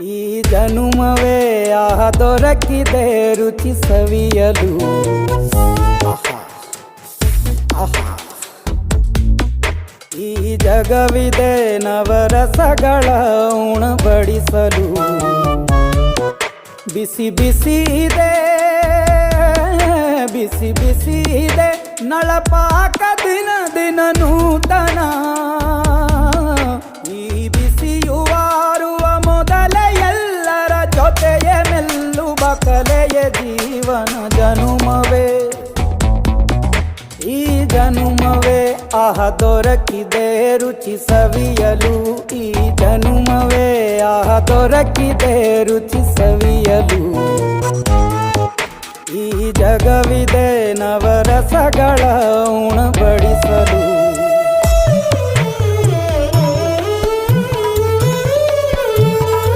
ಈ ಜನುಮವೇ ದೊರಕಿದೆ ರುಚಿ ಸವಿಯಲು. ಆಹಾ, ಆಹಾ. ಈ ಜಗವಿದೆ ನವರಸಗಳ ಉಣಬಡಿಸಲು. ಬಿಸಿ ಬಿಸಿ ಇದೆ, ಬಿಸಿ ಬಿಸಿ ಇದೆ ನಳಪಾಕ ದಿನ ದಿನ ನೂತನ. ಈ ಬಿಸಿಯುವಾರುವ ಮೊದಲೇ ಎಲ್ಲರ ಜೊತೆಯೇ ಮೆಲ್ಲುವ ಕಲೆಯ ಜೀವನ ಜನುಮವೇ. ಈ ಜನುಮವೇ ದೊರಕಿದೆ ರುಚಿ ಸವಿಯಲು. ಈ ಜನುಮವೇ ದೊರಕಿದೆ ರುಚಿ ಸವಿಯಲು. ಈ ಜಗವಿದೆ ನವರಸಗಳ ಉಣಬಡಿಸಲು.